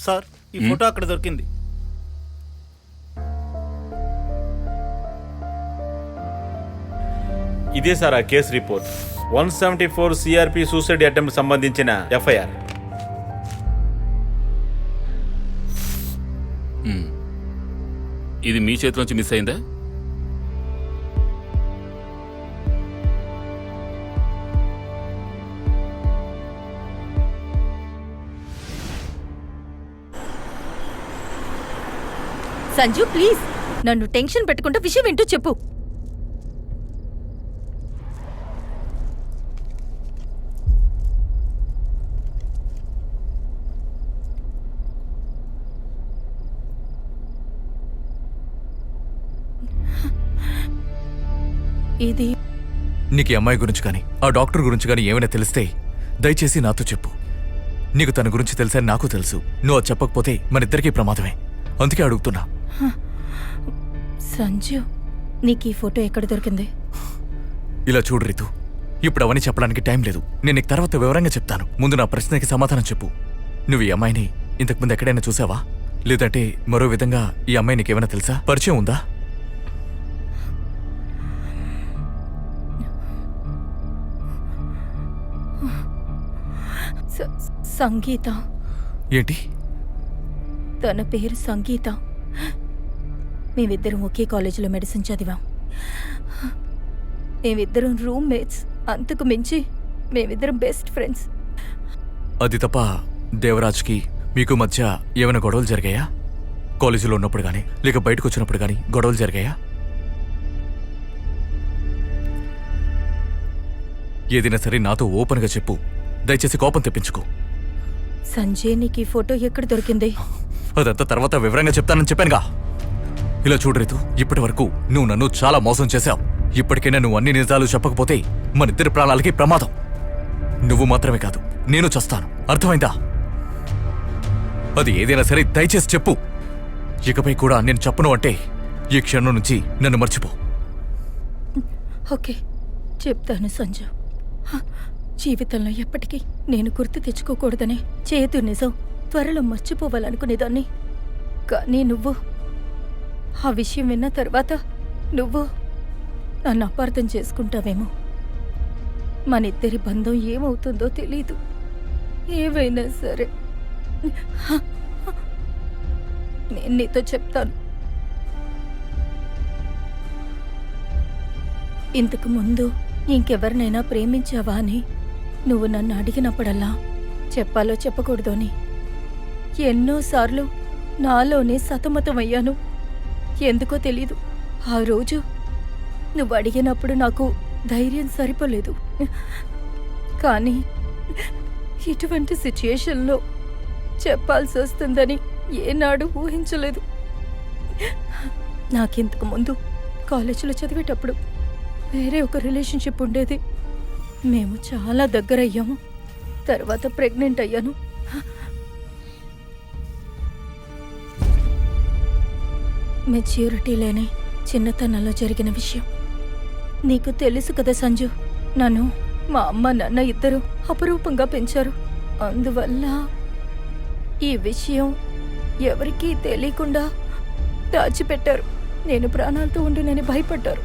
Sir ఈ photo అక్కడ దొరికింది. ఇదే సార్ ఆ case report. 174 CRP suicide attempt సంబంధించిన ఎఫ్ఐఆర్. ఇది మీ చేతిలోంచి మిస్ అయిందా? సంజు ప్లీజ్, నన్ను టెన్షన్ పెట్టుకుంటూ విషయం ఏంటో చెప్పు. ఇది నీకు ఈ అమ్మాయి గురించి కానీ ఆ డాక్టర్ గురించి కానీ ఏమైనా తెలిస్తే దయచేసి నాతో చెప్పు. నీకు తన గురించి తెలుసని నాకు తెలుసు. నువ్వు అది చెప్పకపోతే మనిద్దరికీ ప్రమాదమే. అందుకే అడుగుతున్నా. సంజు, నీకు ఈ ఫోటో ఎక్కడ దొరికింది? ఇలా చూడు రితు, ఇప్పుడు అవన్నీ చెప్పడానికి టైం లేదు. నేను నీకు తర్వాత వివరంగా చెప్తాను. ముందు నా ప్రశ్నకి సమాధానం చెప్పు. నువ్వు ఈ అమ్మాయిని ఇంతకుముందు ఎక్కడైనా చూసావా? లేదంటే మరో విధంగా ఈ అమ్మాయి నీకేమైనా తెలుసా? పరిచయం ఉందా? సంగీత. ఏంటి? తన పేరు సంగీత. మేమిద్దరం ఒకే కాలేజీలో మెడిసిన్ చదివాం. మేమిద్దరం రూమ్మేట్స్. అంతకు మించి మేమిద్దరం బెస్ట్ ఫ్రెండ్స్. అది తప్ప దేవరాజ్కి మీకు మధ్య ఏమైనా గొడవలు జరిగాయా? కాలేజీలో ఉన్నప్పుడు కానీ లేక బయటకు వచ్చినప్పుడు కానీ గొడవలు జరిగాయా? ఏదైనా సరే నాతో ఓపెన్గా చెప్పు. దయచేసి కోపం తెప్పించుకో. సంజయ్, నీకు ఈ ఫోటో ఎక్కడ దొరికింది? అదంతా తర్వాత వివరంగా చెప్తానని చెప్పానుగా. ఇలా చూడు రితు, ఇప్పటి వరకు నువ్వు నన్ను చాలా మోసం చేశావు. ఇప్పటికైనా నువ్వు అన్ని నిజాలు చెప్పకపోతే మనిద్దరి ప్రాణాలకి ప్రమాదం. నువ్వు మాత్రమే కాదు, నేను చస్తాను. అర్థమైందా? అది ఏదైనా సరే దయచేసి చెప్పు. ఇకపై కూడా నేను చెప్పను అంటే ఈ క్షణం నుంచి నన్ను మర్చిపో. ఓకే, చెప్తాను సంజు. జీవితంలో ఎప్పటికీ నేను గుర్తు తెచ్చుకోకూడదనే చేదు నిజం త్వరలో మర్చిపోవాలనుకునేదాన్ని. కానీ నువ్వు ఆ విషయం విన్న తర్వాత నువ్వు నన్ను అపార్థం చేసుకుంటావేమో. మనిద్దరి బంధం ఏమవుతుందో తెలీదు. ఏవైనా సరే నేను నీతో చెప్తాను. ఇంతకు ముందు ఇంకెవరినైనా ప్రేమించావా అని నువ్వు నన్ను అడిగినప్పుడల్లా చెప్పాలో చెప్పకూడదు అని ఎన్నోసార్లు నాలోనే సతమతమయ్యాను. ఎందుకో తెలీదు, ఆ రోజు నువ్వు అడిగినప్పుడు నాకు ధైర్యం సరిపోలేదు. కానీ ఇటువంటి సిచ్యుయేషన్లో చెప్పాల్సి వస్తుందని ఏనాడు ఊహించలేదు. నాకింతకు ముందు కాలేజీలో చదివేటప్పుడు వేరే ఒక రిలేషన్షిప్ ఉండేది. మేము చాలా దగ్గరయ్యాము. తర్వాత ప్రెగ్నెంట్ అయ్యాను. మెచ్యూరిటీ లేని చిన్నతనంలో జరిగిన విషయం నీకు తెలుసు కదా సంజు. నన్ను మా అమ్మ నాన్న ఇద్దరు అపురూపంగా పెంచారు. అందువల్ల ఈ విషయం ఎవరికీ తెలియకుండా దాచిపెట్టారు. నేను ప్రాణాలతో ఉండి నేను భయపడ్డారు.